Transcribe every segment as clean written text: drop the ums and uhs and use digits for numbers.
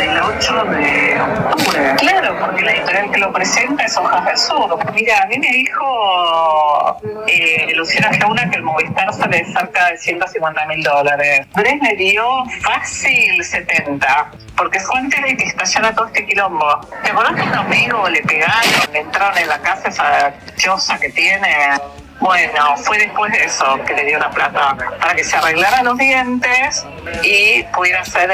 el 8 de octubre. Claro, porque la editorial que lo presenta es Hojas del Sur. Mira, a mí me dijo Luciana Jauna que el Movistar sale cerca de $150.000. Andrés me dio fácil 70, porque fue antes de que estallara todo este quilombo. ¿Te acordás que a un amigo le pegaron, le entraron en la casa esa choza que tiene? Bueno, fue después de eso que le dio la plata para que se arreglara los dientes y pudiera hacer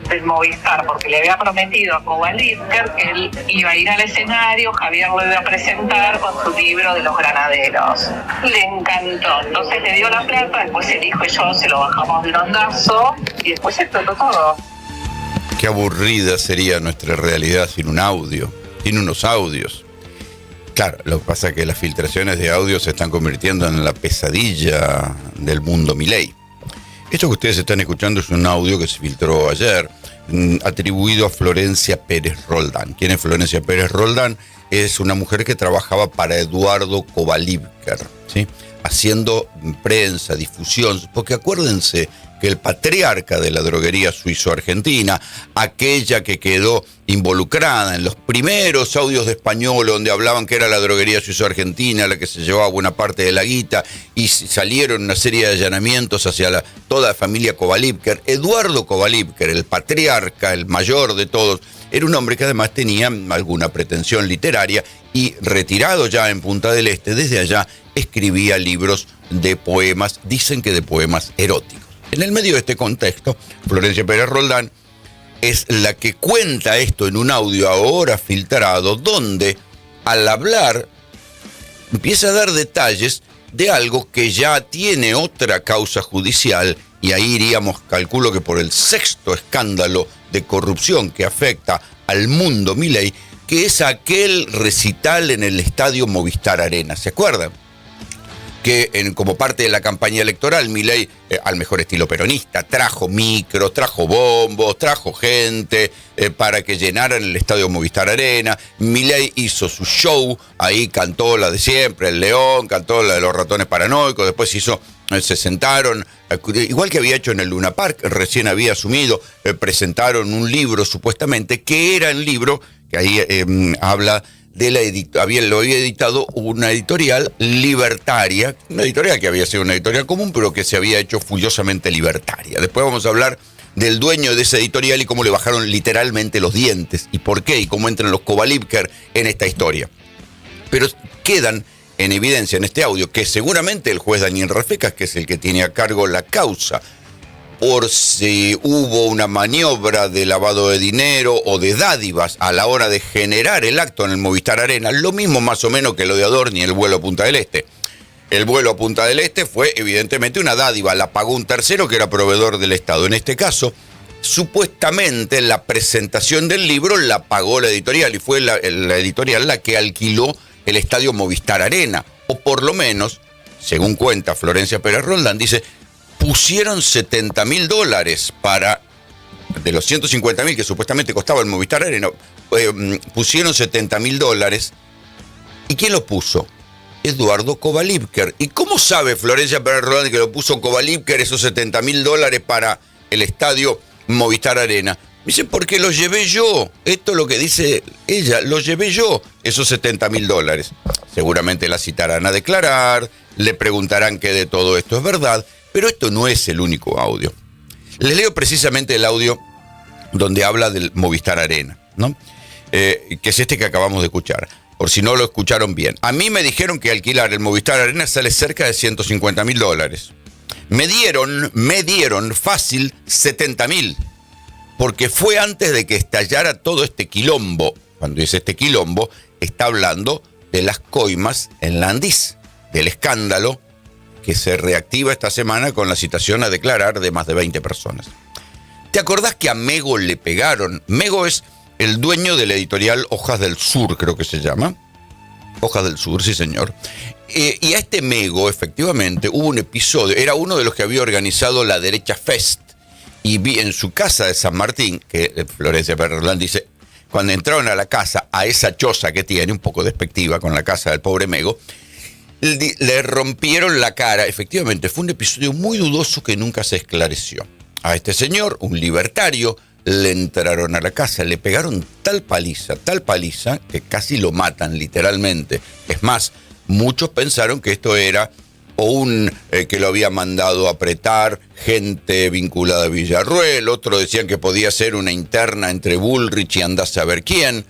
del Movistar, porque le había prometido a Kovalipker que él iba a ir al escenario, Javier lo iba a presentar con su libro de los granaderos. Le encantó, entonces le dio la plata, después el hijo y yo se lo bajamos de un ondazo y después se explotó todo. Qué aburrida sería nuestra realidad sin un audio, sin unos audios. Claro, lo que pasa es que las filtraciones de audio se están convirtiendo en la pesadilla del mundo Milei. Esto que ustedes están escuchando es un audio que se filtró ayer, atribuido a Florencia Pérez Roldán. ¿Quién es Florencia Pérez Roldán? Es una mujer que trabajaba para Eduardo Kovalipker, ¿sí? Haciendo prensa, difusión, porque acuérdense que el patriarca de la droguería suizo-argentina, aquella que quedó involucrada en los primeros audios de Español donde hablaban que era la droguería suizo-argentina la que se llevaba buena parte de la guita y salieron una serie de allanamientos hacia toda la familia Kovalipker. Eduardo Kovalipker, el patriarca, el mayor de todos, era un hombre que además tenía alguna pretensión literaria y retirado ya en Punta del Este, desde allá escribía libros de poemas, dicen que de poemas eróticos. En el medio de este contexto, Florencia Pérez Roldán es la que cuenta esto en un audio ahora filtrado, donde al hablar empieza a dar detalles de algo que ya tiene otra causa judicial, y ahí iríamos, calculo que por el 6º escándalo de corrupción que afecta al mundo Milei, que es aquel recital en el estadio Movistar Arena. ¿Se acuerdan? Que como parte de la campaña electoral, Milei, al mejor estilo peronista, trajo micros, trajo bombos, trajo gente para que llenaran el estadio Movistar Arena. Milei hizo su show, ahí cantó la de siempre, el León, cantó la de los ratones paranoicos, después se sentaron, igual que había hecho en el Luna Park, recién había asumido, presentaron un libro supuestamente, que era el libro, que ahí habla de lo había editado una editorial libertaria, una editorial que había sido una editorial común, pero que se había hecho furiosamente libertaria. Después vamos a hablar del dueño de esa editorial y cómo le bajaron literalmente los dientes, y por qué, y cómo entran los Kovalipker en esta historia. Pero quedan en evidencia en este audio que seguramente el juez Daniel Rafecas, que es el que tiene a cargo la causa, por si hubo una maniobra de lavado de dinero o de dádivas a la hora de generar el acto en el Movistar Arena, lo mismo más o menos que lo de Adorni, el vuelo a Punta del Este. El vuelo a Punta del Este fue evidentemente una dádiva, la pagó un tercero que era proveedor del Estado. En este caso, supuestamente la presentación del libro la pagó la editorial y fue la editorial la que alquiló el estadio Movistar Arena. O por lo menos, según cuenta Florencia Pérez Roldán, dice, pusieron $70.000 para, de los 150.000 que supuestamente costaba el Movistar Arena, pusieron $70.000. ¿Y quién los puso? Eduardo Kovalipker. ¿Y cómo sabe Florencia Pérez Roldán que lo puso Kovalipker esos $70.000 para el estadio Movistar Arena? Me dice, porque los llevé yo. Esto es lo que dice ella, los llevé yo, esos $70.000. Seguramente la citarán a declarar, le preguntarán qué de todo esto es verdad, pero esto no es el único audio. Les leo precisamente el audio donde habla del Movistar Arena, ¿no? Que es este que acabamos de escuchar, por si no lo escucharon bien. A mí me dijeron que alquilar el Movistar Arena sale cerca de $150.000. Me dieron fácil 70.000, porque fue antes de que estallara todo este quilombo. Cuando dice este quilombo, está hablando de las coimas en Landís, del escándalo que se reactiva esta semana con la citación a declarar de más de 20 personas. ¿Te acordás que a Mego le pegaron? Mego es el dueño de la editorial Hojas del Sur, creo que se llama. Hojas del Sur, sí señor. Y a este Mego, efectivamente, hubo un episodio, era uno de los que había organizado la Derecha Fest, y vi en su casa de San Martín, que Florencia Pérez Roldán dice, cuando entraron a la casa, a esa choza que tiene, un poco despectiva con la casa del pobre Mego, le rompieron la cara. Efectivamente, fue un episodio muy dudoso que nunca se esclareció. A este señor, un libertario, le entraron a la casa, le pegaron tal paliza, que casi lo matan literalmente. Es más, muchos pensaron que esto era o que lo había mandado a apretar gente vinculada a Villarruel, otros decían que podía ser una interna entre Bullrich y andás a saber quién.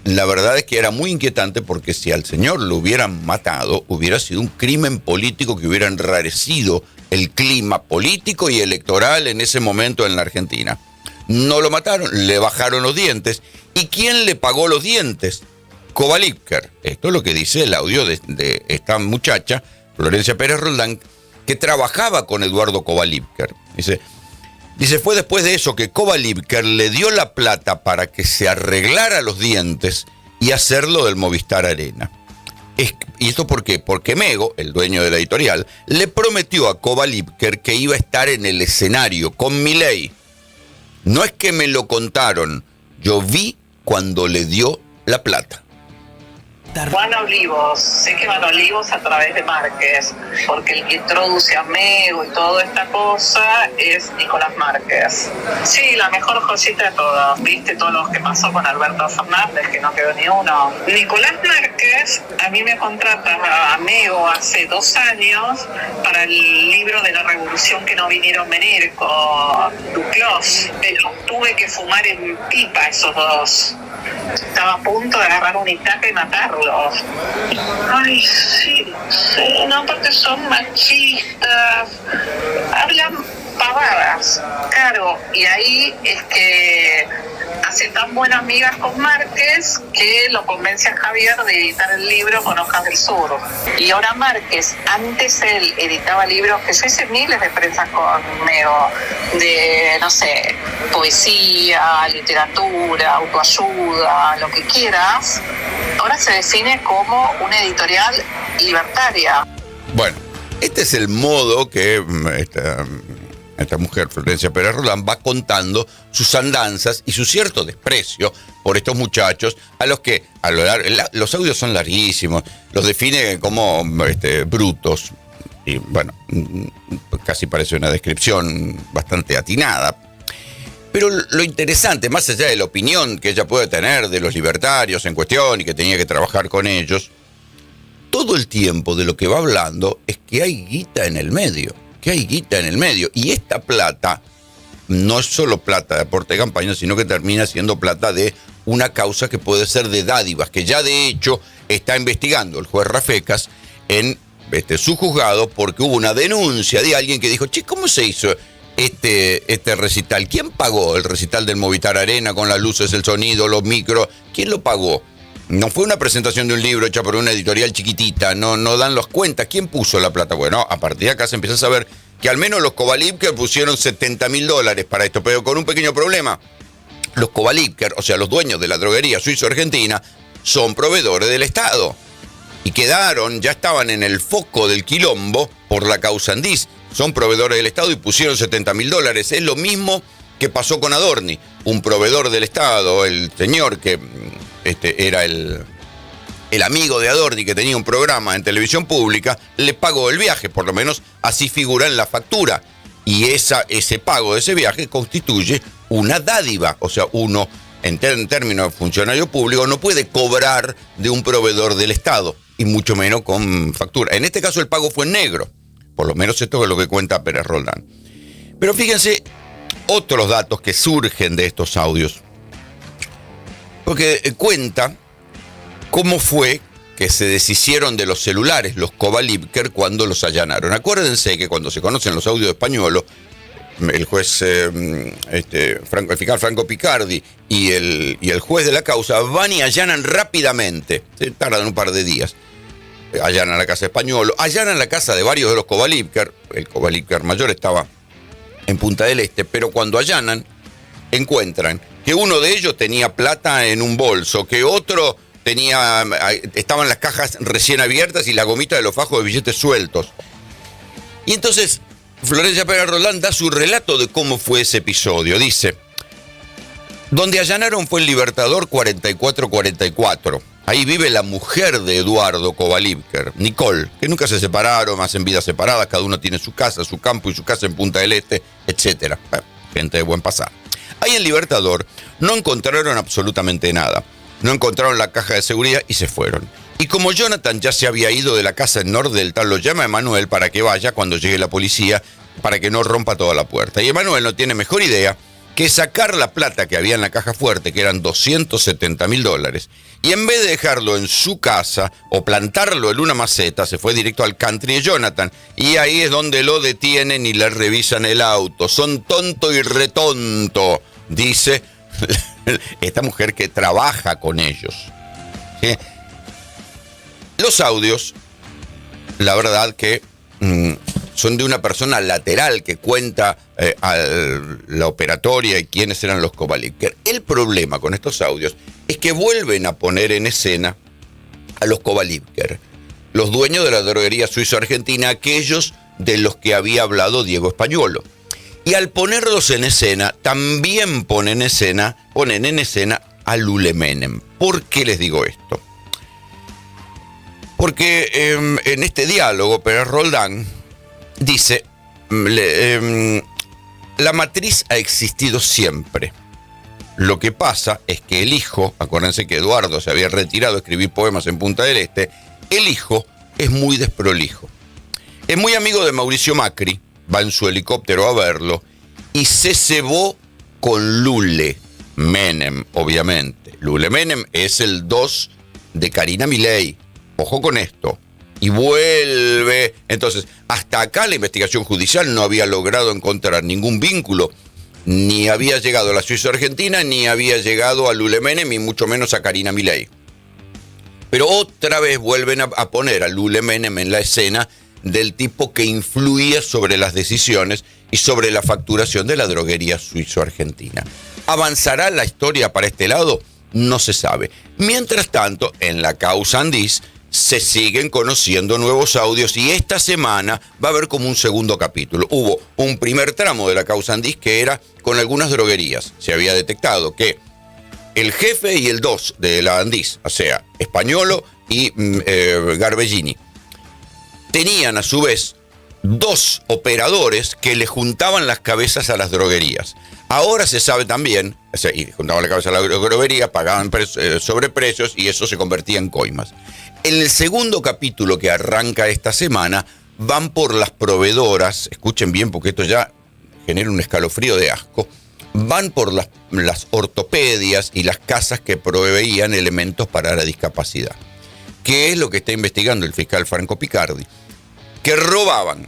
La verdad es que era muy inquietante porque si al señor lo hubieran matado, hubiera sido un crimen político que hubiera enrarecido el clima político y electoral en ese momento en la Argentina. No lo mataron, le bajaron los dientes. ¿Y quién le pagó los dientes? Kovalipker. Esto es lo que dice el audio de esta muchacha, Florencia Pérez Roldán, que trabajaba con Eduardo Kovalipker. Dice, fue después de eso que Kovalipker le dio la plata para que se arreglara los dientes y hacerlo del Movistar Arena. ¿Y esto por qué? Porque Mego, el dueño de la editorial, le prometió a Kovalipker que iba a estar en el escenario con Milei. No es que me lo contaron, yo vi cuando le dio la plata. Juan Olivos, sé que van Olivos a través de Márquez, porque el que introduce a Mego y toda esta cosa es Nicolás Márquez. Sí, la mejor joyita de todas, viste todo lo que pasó con Alberto Fernández, que no quedó ni uno. Nicolás Márquez, a mí me contrata a Mego hace 2 años para el libro de la revolución que no vinieron venir con Duclos, pero tuve que fumar en pipa esos dos. Estaba a punto de agarrar un Itaca y matarlos. Ay, sí, no, porque son machistas, hablan pavadas, claro, y ahí es que hace tan buenas amigas con Márquez que lo convence a Javier de editar el libro con Hojas del Sur. Y ahora Márquez, antes él editaba libros, que yo hice miles de prensas con Mego, de, no sé, poesía, literatura, autoayuda, lo que quieras. Ahora se define como una editorial libertaria. Bueno, este es el modo que esta mujer, Florencia Pérez Roldán, va contando sus andanzas y su cierto desprecio por estos muchachos a los que a lo largo, los audios son larguísimos, los define como brutos y bueno, casi parece una descripción bastante atinada. Pero lo interesante, más allá de la opinión que ella puede tener de los libertarios en cuestión y que tenía que trabajar con ellos, todo el tiempo de lo que va hablando es que hay guita en el medio. Y esta plata no es solo plata de aporte de campaña, sino que termina siendo plata de una causa que puede ser de dádivas, que ya de hecho está investigando el juez Rafecas en su juzgado, porque hubo una denuncia de alguien que dijo, che, ¿cómo se hizo este recital? ¿Quién pagó el recital del Movistar Arena con las luces, el sonido, los micros? ¿Quién lo pagó? No fue una presentación de un libro hecha por una editorial chiquitita, no dan las cuentas. ¿Quién puso la plata? Bueno, a partir de acá se empieza a saber que al menos los Kovalipker pusieron $70.000 para esto, pero con un pequeño problema. Los Kovalipker, o sea, los dueños de la droguería suizo-argentina, son proveedores del Estado. Y ya estaban en el foco del quilombo por la causa Andís. Son proveedores del Estado y pusieron $70.000. Es lo mismo que pasó con Adorni, un proveedor del Estado, el señor que era el amigo de Adorni, que tenía un programa en televisión pública, le pagó el viaje, por lo menos así figura en la factura. Y ese pago de ese viaje constituye una dádiva. O sea, uno, en términos de funcionario público, no puede cobrar de un proveedor del Estado, y mucho menos con factura. En este caso el pago fue en negro. Por lo menos esto es lo que cuenta Pérez Roldán. Pero fíjense otros datos que surgen de estos audios. Porque cuenta cómo fue que se deshicieron de los celulares los Kovalipker cuando los allanaron. Acuérdense que cuando se conocen los audios de Pañuelo, el juez, el fiscal Franco Picardi y el juez de la causa van y allanan rápidamente. Tardan un par de días. Allanan la casa de Pañuelo, allanan la casa de varios de los Kovalipker. El Kovalipker mayor estaba en Punta del Este, pero cuando allanan, encuentran que uno de ellos tenía plata en un bolso, que otro estaban las cajas recién abiertas y la gomita de los fajos de billetes sueltos. Y entonces Florencia Pérez Roldán da su relato de cómo fue ese episodio. Dice, donde allanaron fue el Libertador 4444. Ahí vive la mujer de Eduardo Kovalipker, Nicole, que nunca se separaron, más en vidas separadas, cada uno tiene su casa, su campo y su casa en Punta del Este, etc. Bueno, gente de buen pasar. Ahí en Libertador no encontraron absolutamente nada. No encontraron la caja de seguridad y se fueron. Y como Jonathan ya se había ido de la casa en Nordelta, lo llama a Emanuel para que vaya cuando llegue la policía, para que no rompa toda la puerta. Y Emanuel no tiene mejor idea que sacar la plata que había en la caja fuerte, que eran $270.000, y en vez de dejarlo en su casa o plantarlo en una maceta, se fue directo al country de Jonathan, y ahí es donde lo detienen y le revisan el auto. Son tonto y retonto, dice esta mujer que trabaja con ellos. ¿Sí? Los audios, la verdad que son de una persona lateral que cuenta la operatoria y quiénes eran los Kovalevker. El problema con estos audios es que vuelven a poner en escena a los Kovalevker, los dueños de la droguería suizo-argentina, aquellos de los que había hablado Diego Españolo. Y al ponerlos en escena, también ponen en escena a Lule Menem. ¿Por qué les digo esto? Porque en este diálogo, Pérez Roldán dice, la matriz ha existido siempre. Lo que pasa es que el hijo, acuérdense que Eduardo se había retirado a escribir poemas en Punta del Este, el hijo es muy desprolijo. Es muy amigo de Mauricio Macri, va en su helicóptero a verlo, y se cebó con Lule Menem, obviamente. Lule Menem es el 2 de Karina Milei. Ojo con esto. Y vuelve. Entonces, hasta acá la investigación judicial no había logrado encontrar ningún vínculo. Ni había llegado a la Suizo-Argentina, ni había llegado a Lule Menem, y mucho menos a Karina Milei. Pero otra vez vuelven a poner a Lule Menem en la escena del tipo que influía sobre las decisiones y sobre la facturación de la droguería suizo-argentina. ¿Avanzará la historia para este lado? No se sabe. Mientras tanto, en la causa Andís se siguen conociendo nuevos audios, y esta semana va a haber como un segundo capítulo. Hubo un primer tramo de la causa Andís que era con algunas droguerías. Se había detectado que el jefe y el 2 de la Andís, o sea, Españolo y Garbellini, tenían a su vez 2 operadores que le juntaban las cabezas a las droguerías. Ahora se sabe también, o sea, y juntaban la cabeza a la droguería, pagaban sobreprecios, y eso se convertía en coimas. En el segundo capítulo que arranca esta semana, van por las proveedoras, escuchen bien porque esto ya genera un escalofrío de asco, van por las ortopedias y las casas que proveían elementos para la discapacidad. ¿Qué es lo que está investigando el fiscal Franco Picardi? Que robaban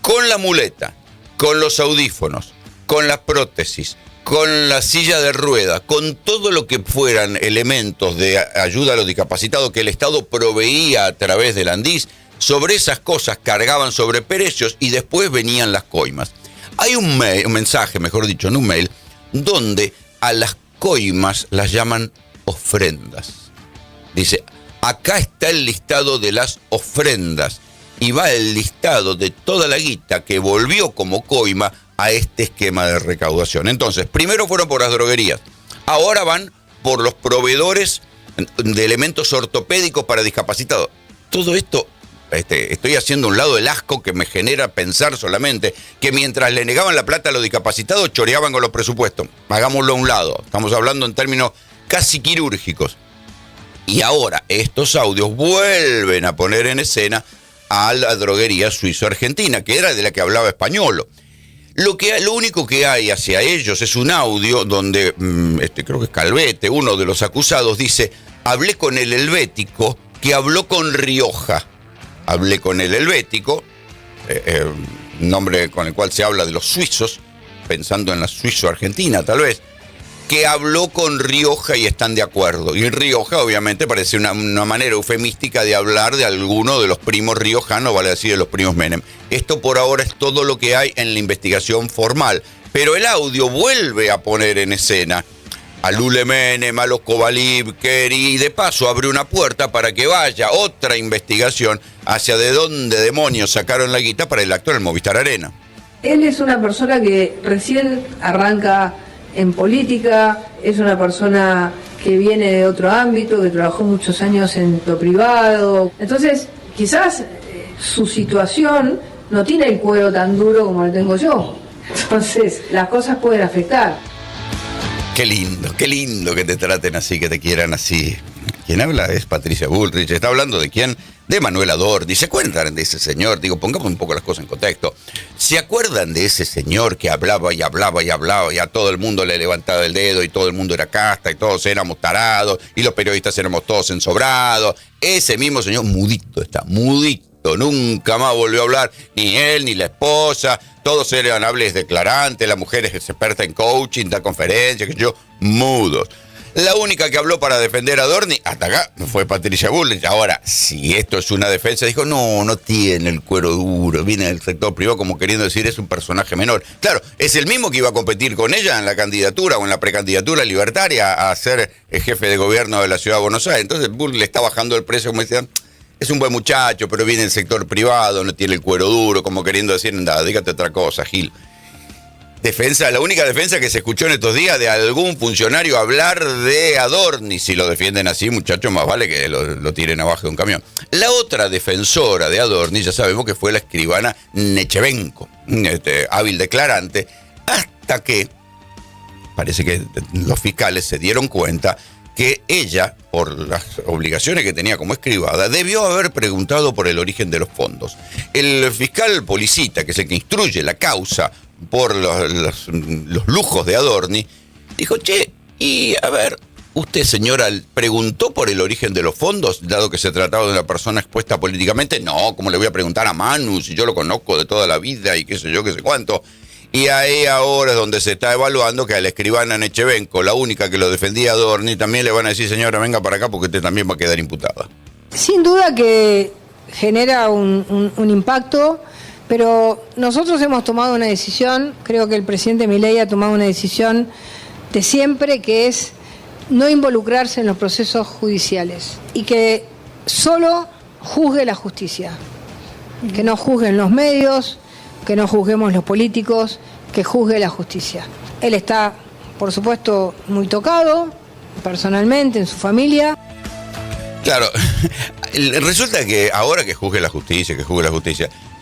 con la muleta, con los audífonos, con las prótesis, con la silla de rueda, con todo lo que fueran elementos de ayuda a los discapacitados que el Estado proveía a través del Andís. Sobre esas cosas cargaban sobreprecios y después venían las coimas. Hay un mensaje, mejor dicho, en un mail, donde a las coimas las llaman ofrendas. Dice, acá está el listado de las ofrendas, y va el listado de toda la guita que volvió como coima a este esquema de recaudación. Entonces, primero fueron por las droguerías, ahora van por los proveedores de elementos ortopédicos para discapacitados. Todo esto, estoy haciendo a un lado el asco que me genera pensar solamente que mientras le negaban la plata a los discapacitados, choreaban con los presupuestos. Hagámoslo a un lado, estamos hablando en términos casi quirúrgicos. Y ahora estos audios vuelven a poner en escena a la droguería suizo-argentina, que era de la que hablaba Españolo. Lo único que hay hacia ellos es un audio donde, creo que es Calvete, uno de los acusados, dice, hablé con el helvético que habló con Rioja. Hablé con el helvético, nombre con el cual se habla de los suizos, pensando en la suizo-argentina tal vez, que habló con Rioja y están de acuerdo. Y Rioja obviamente parece una manera eufemística de hablar de alguno de los primos riojanos, vale decir, de los primos Menem. Esto por ahora es todo lo que hay en la investigación formal. Pero el audio vuelve a poner en escena a Lule Menem, a los Kovalevker, y de paso abre una puerta para que vaya otra investigación hacia de dónde demonios sacaron la guita para el acto del Movistar Arena. Él es una persona que recién arranca en política, es una persona que viene de otro ámbito, que trabajó muchos años en lo privado. Entonces, quizás su situación no tiene el cuero tan duro como lo tengo yo. Entonces, las cosas pueden afectar. Qué lindo que te traten así, que te quieran así. Quien habla es Patricia Bullrich. ¿Está hablando de quién? De Manuel Adorni. ¿Se acuerdan de ese señor? Digo, pongamos un poco las cosas en contexto. ¿Se acuerdan de ese señor que hablaba y a todo el mundo le levantaba el dedo y todo el mundo era casta y todos éramos tarados y los periodistas éramos todos ensobrados? Ese mismo señor mudito, nunca más volvió a hablar, ni él ni la esposa. Todos eran hables declarantes, la mujer es experta en coaching, da conferencias, mudos. La única que habló para defender a Adorni, hasta acá, fue Patricia Bullrich. Ahora, si esto es una defensa, dijo, no tiene el cuero duro, viene del sector privado como queriendo decir, es un personaje menor. Claro, es el mismo que iba a competir con ella en la candidatura o en la precandidatura libertaria a ser el jefe de gobierno de la ciudad de Buenos Aires. Entonces Bullrich le está bajando el precio, como decían, es un buen muchacho, pero viene del sector privado, no tiene el cuero duro, como queriendo decir, anda, dígate otra cosa, Gil. Defensa, la única defensa que se escuchó en estos días de algún funcionario hablar de Adorni. Si lo defienden así, muchachos, más vale que lo tiren abajo de un camión. La otra defensora de Adorni, ya sabemos que fue la escribana Nechevenko, hábil declarante, hasta que parece que los fiscales se dieron cuenta que ella, por las obligaciones que tenía como escribada, debió haber preguntado por el origen de los fondos. El fiscal Policita, que es el que instruye la causa por los lujos de Adorni, dijo, y a ver, usted, señora, ¿preguntó por el origen de los fondos, dado que se trataba de una persona expuesta políticamente? No, ¿cómo le voy a preguntar a Manu si yo lo conozco de toda la vida y qué sé yo, qué sé cuánto? Y ahí ahora es donde se está evaluando que a la escribana Nechevenko, la única que lo defendía a Adorni, también le van a decir, señora, venga para acá porque usted también va a quedar imputada. Sin duda que genera un impacto, pero nosotros hemos tomado una decisión, creo que el presidente Milei ha tomado una decisión de siempre, que es no involucrarse en los procesos judiciales y que solo juzgue la justicia, que no juzguen los medios, que no juzguemos los políticos, que juzgue la justicia. Él está, por supuesto, muy tocado, personalmente, en su familia. Claro, resulta que ahora que juzgue la justicia,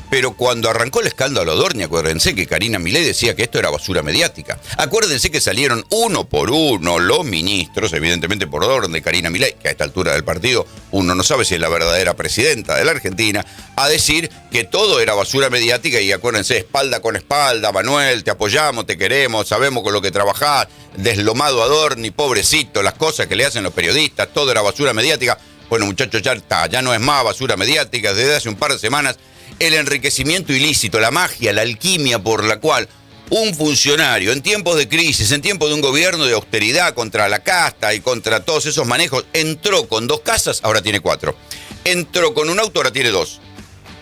pero cuando arrancó el escándalo Adorni, acuérdense que Karina Milei decía que esto era basura mediática. Acuérdense que salieron uno por uno los ministros, evidentemente por orden de Karina Milei, que a esta altura del partido uno no sabe si es la verdadera presidenta de la Argentina, a decir que todo era basura mediática. Y acuérdense, espalda con espalda, Manuel, te apoyamos, te queremos, sabemos con lo que trabajás, deslomado Adorni, pobrecito, las cosas que le hacen los periodistas, todo era basura mediática. Bueno, muchachos, ya no es más basura mediática. Desde hace un par de semanas, el enriquecimiento ilícito, la magia, la alquimia por la cual un funcionario en tiempos de crisis, en tiempos de un gobierno de austeridad contra la casta y contra todos esos manejos, entró con 2 casas, ahora tiene 4. Entró con un auto, ahora tiene 2.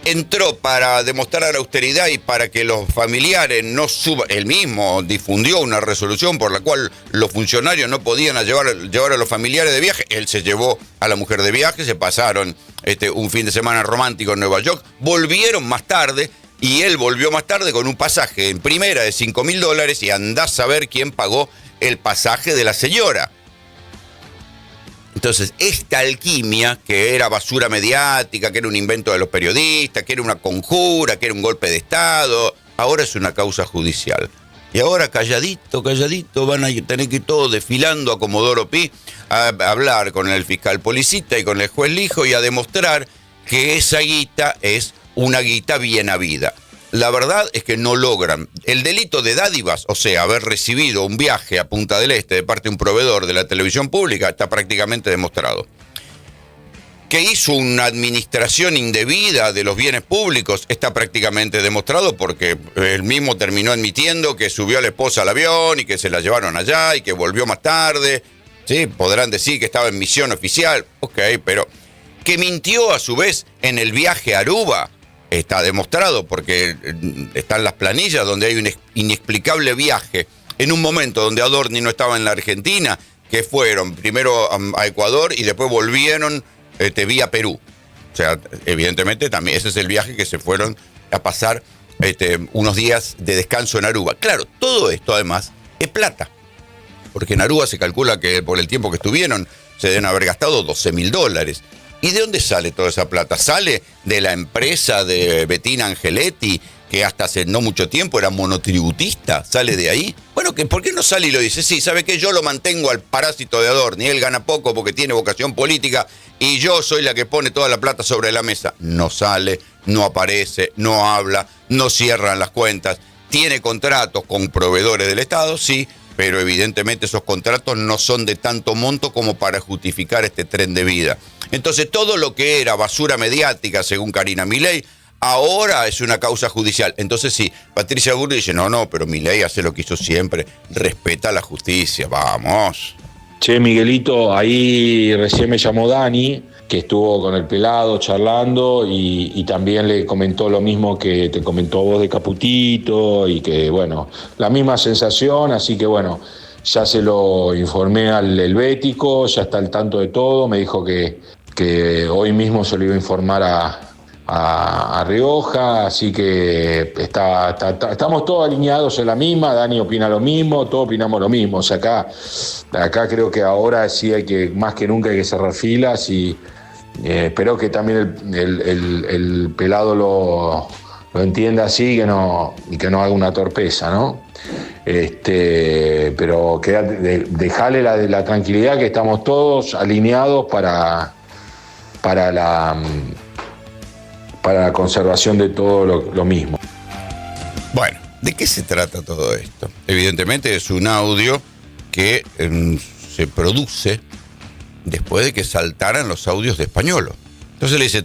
Entró para demostrar austeridad y para que los familiares no suban. Él mismo difundió una resolución por la cual los funcionarios no podían llevar a los familiares de viaje. Él se llevó a la mujer de viaje, se pasaron un fin de semana romántico en Nueva York, volvieron más tarde y él volvió más tarde con un pasaje en primera de $5.000 y andás a ver quién pagó el pasaje de la señora. Entonces, esta alquimia, que era basura mediática, que era un invento de los periodistas, que era una conjura, que era un golpe de Estado, ahora es una causa judicial. Y ahora calladito van a tener que ir todos desfilando a Comodoro Pi a hablar con el fiscal Policita y con el juez Lijo y a demostrar que esa guita es una guita bien habida. La verdad es que no logran. El delito de dádivas, o sea, haber recibido un viaje a Punta del Este de parte de un proveedor de la televisión pública, está prácticamente demostrado. Que hizo una administración indebida de los bienes públicos, está prácticamente demostrado porque él mismo terminó admitiendo que subió a la esposa al avión y que se la llevaron allá y que volvió más tarde. Sí, podrán decir que estaba en misión oficial, ok, pero que mintió a su vez en el viaje a Aruba, está demostrado porque están las planillas donde hay un inexplicable viaje en un momento donde Adorni no estaba en la Argentina, que fueron primero a Ecuador y después volvieron vía Perú. O sea, evidentemente también ese es el viaje que se fueron a pasar unos días de descanso en Aruba. Claro, todo esto además es plata, porque en Aruba se calcula que por el tiempo que estuvieron se deben haber gastado $12.000. ¿Y de dónde sale toda esa plata? Sale de la empresa de Bettina Angeletti, que hasta hace no mucho tiempo era monotributista, sale de ahí. Bueno, ¿por qué no sale y lo dice? Sí, ¿sabe qué? Yo lo mantengo al parásito de Adorni, él gana poco porque tiene vocación política y yo soy la que pone toda la plata sobre la mesa. No sale, no aparece, no habla, no cierran las cuentas, tiene contratos con proveedores del Estado, sí, pero evidentemente esos contratos no son de tanto monto como para justificar este tren de vida. Entonces todo lo que era basura mediática, según Karina Milei, ahora es una causa judicial. Entonces sí, Patricia Bullrich dice, no, pero Milei hace lo que hizo siempre, respeta la justicia, vamos. Che, Miguelito, ahí recién me llamó Dani, que estuvo con el pelado charlando y también le comentó lo mismo que te comentó vos de Caputito y que, bueno, la misma sensación, así que, bueno, ya se lo informé al helvético, ya está al tanto de todo, me dijo que hoy mismo se lo iba a informar a Rioja, así que estamos todos alineados en la misma, Dani opina lo mismo, todos opinamos lo mismo, o sea, acá creo que ahora sí hay que, más que nunca hay que cerrar filas y espero que también el pelado lo entienda así y que no haga una torpeza, ¿no? Pero dejale la tranquilidad que estamos todos alineados para la conservación de todo lo mismo. Bueno, ¿de qué se trata todo esto? Evidentemente es un audio que se produce después de que saltaran los audios de Españolo. Entonces le dice,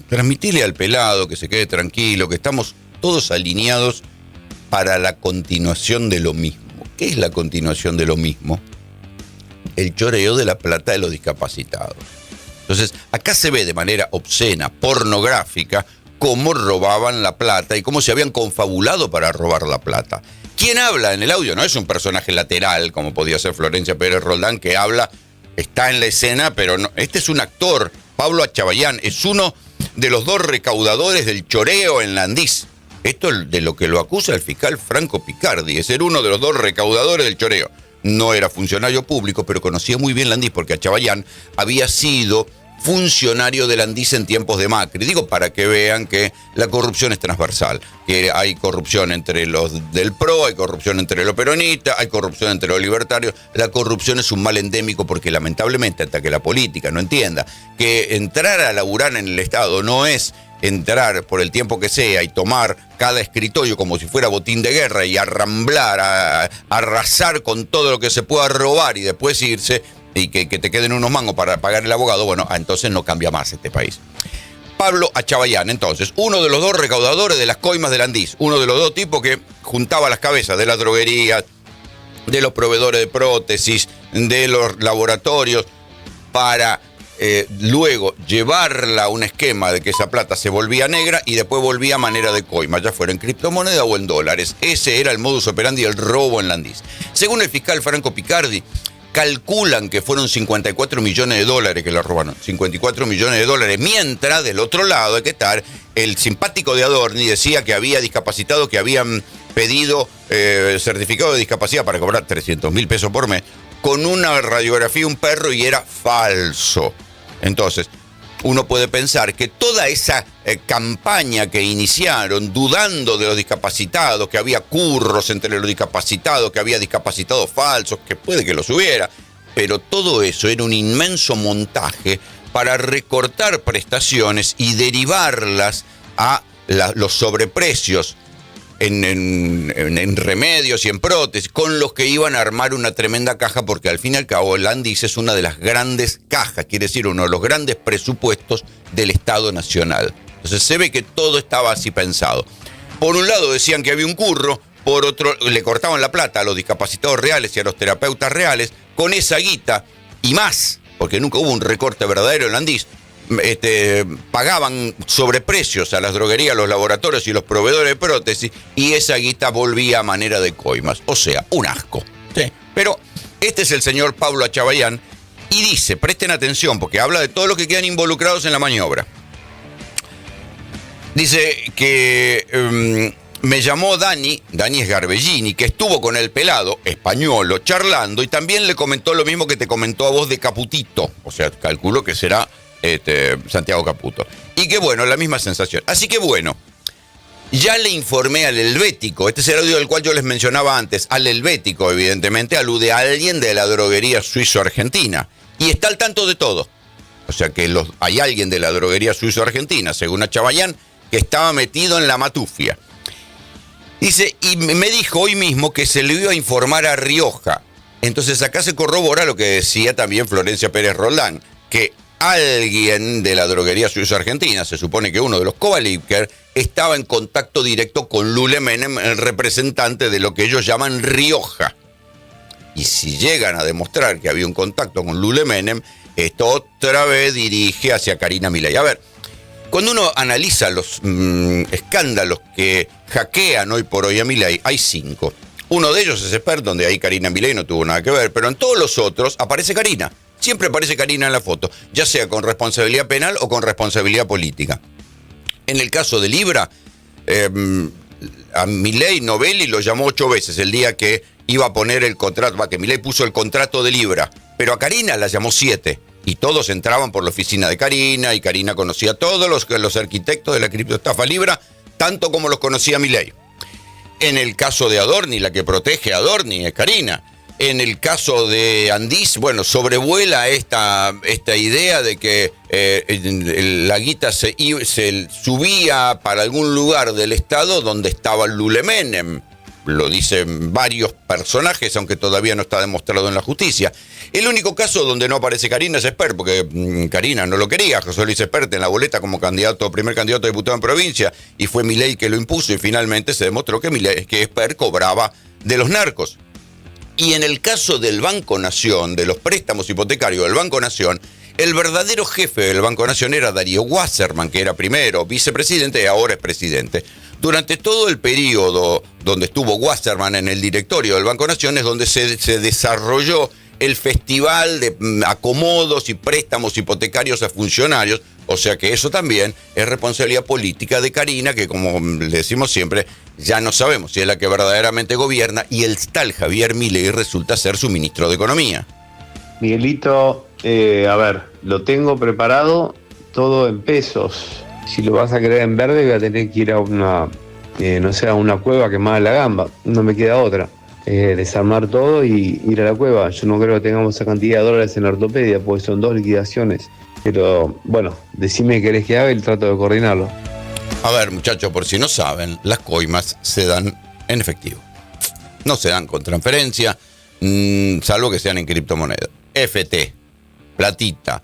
transmitile al pelado que se quede tranquilo, que estamos todos alineados para la continuación de lo mismo. ¿Qué es la continuación de lo mismo? El choreo de la plata de los discapacitados. Entonces, acá se ve de manera obscena, pornográfica, cómo robaban la plata y cómo se habían confabulado para robar la plata. ¿Quién habla en el audio? No es un personaje lateral, como podía ser Florencia Pérez Roldán, que habla, está en la escena, pero no. Este es un actor, Pablo Achabayán, es uno de los dos recaudadores del choreo en Landís. Esto es de lo que lo acusa el fiscal Franco Picardi, es ser uno de los dos recaudadores del choreo. No era funcionario público, pero conocía muy bien Landís, porque Achabayán había sido funcionario de Landís en tiempos de Macri. Digo, para que vean que la corrupción es transversal, que hay corrupción entre los del PRO, hay corrupción entre los peronistas, hay corrupción entre los libertarios. La corrupción es un mal endémico porque lamentablemente, hasta que la política no entienda que entrar a laburar en el Estado no es entrar por el tiempo que sea y tomar cada escritorio como si fuera botín de guerra y arramblar, arrasar con todo lo que se pueda robar y después irse y que te queden unos mangos para pagar el abogado, bueno, entonces no cambia más este país. Pablo Achabayán, entonces, uno de los dos recaudadores de las coimas de Landís, uno de los dos tipos que juntaba las cabezas de las droguerías, de los proveedores de prótesis, de los laboratorios, para luego llevarla a un esquema de que esa plata se volvía negra y después volvía a manera de coima, ya fuera en criptomoneda o en dólares. Ese era el modus operandi del robo en Landís. Según el fiscal Franco Picardi, calculan que fueron 54 millones de dólares que la robaron, 54 millones de dólares, mientras del otro lado hay que estar el simpático de Adorni, decía que había discapacitados que habían pedido certificado de discapacidad para cobrar 300.000 pesos por mes, con una radiografía de un perro y era falso. Entonces, uno puede pensar que toda esa campaña que iniciaron dudando de los discapacitados, que había curros entre los discapacitados, que había discapacitados falsos, que puede que los hubiera, pero todo eso era un inmenso montaje para recortar prestaciones y derivarlas a los sobreprecios en remedios y en prótesis, con los que iban a armar una tremenda caja, porque al fin y al cabo el Landís es una de las grandes cajas, quiere decir uno de los grandes presupuestos del Estado Nacional. Entonces se ve que todo estaba así pensado. Por un lado decían que había un curro, por otro le cortaban la plata a los discapacitados reales y a los terapeutas reales, con esa guita y más, porque nunca hubo un recorte verdadero en Landís. Pagaban sobreprecios a las droguerías, los laboratorios y los proveedores de prótesis, y esa guita volvía a manera de coimas. O sea, un asco. ¿Sí? Pero este es el señor Pablo Achabayán y dice, presten atención, porque habla de todos los que quedan involucrados en la maniobra. Dice que me llamó Dani Sgarbellini, que estuvo con el pelado Españolo charlando y también le comentó lo mismo que te comentó a vos de Caputito. O sea, calculo que será Santiago Caputo. Y que bueno, la misma sensación. Así que bueno, Ya le informé al helvético, este es el audio del cual yo les mencionaba antes, al helvético evidentemente alude a alguien de la droguería suizo-argentina y está al tanto de todo. O sea que hay alguien de la droguería suizo-argentina, según Achabayán, que estaba metido en la matufia. Dice, y me dijo hoy mismo que se le iba a informar a Rioja. Entonces acá se corrobora lo que decía también Florencia Pérez Roldán, que alguien de la droguería suizo-argentina, se supone que uno de los Kovalevker, estaba en contacto directo con Lule Menem, el representante de lo que ellos llaman Rioja. Y si llegan a demostrar que había un contacto con Lule Menem, esto otra vez dirige hacia Karina Milei. A ver, cuando uno analiza los escándalos que hackean hoy por hoy a Milei, hay 5. Uno de ellos es Esper, donde ahí Karina Milei no tuvo nada que ver, pero en todos los otros aparece Karina. Siempre aparece Karina en la foto, ya sea con responsabilidad penal o con responsabilidad política. En el caso de Libra, a Milei Novelli lo llamó 8 veces el día que iba a poner el contrato, que Milei puso el contrato de Libra, pero a Karina la llamó 7. Y todos entraban por la oficina de Karina, y Karina conocía a todos los arquitectos de la criptoestafa Libra, tanto como los conocía Milei. En el caso de Adorni, la que protege a Adorni es Karina. En el caso de Andis, bueno, sobrevuela esta idea de que la guita se subía para algún lugar del Estado donde estaba Lule Menem. Lo dicen varios personajes, aunque todavía no está demostrado en la justicia. El único caso donde no aparece Karina es Esper, porque Karina no lo quería, José Luis Espert en la boleta como primer candidato a diputado en provincia, y fue Milei que lo impuso, y finalmente se demostró que Espert cobraba de los narcos. Y en el caso del Banco Nación, de los préstamos hipotecarios del Banco Nación, el verdadero jefe del Banco Nación era Darío Wasserman, que era primero vicepresidente y ahora es presidente. Durante todo el periodo donde estuvo Wasserman en el directorio del Banco Nación es donde se desarrolló el festival de acomodos y préstamos hipotecarios a funcionarios, o sea que eso también es responsabilidad política de Karina, que como le decimos siempre, ya no sabemos si es la que verdaderamente gobierna, y el tal Javier Milei resulta ser su ministro de Economía. Miguelito, a ver, lo tengo preparado todo en pesos. Si lo vas a querer en verde voy a tener que ir a una, a una cueva quemada la gamba, no me queda otra. Desarmar todo y ir a la cueva. Yo no creo que tengamos esa cantidad de dólares en la ortopedia, porque son 2 liquidaciones. Pero bueno, decime qué querés que haga y trato de coordinarlo. A ver, muchachos, por si no saben, las coimas se dan en efectivo. No se dan con transferencia, salvo que sean en criptomonedas. FT, platita,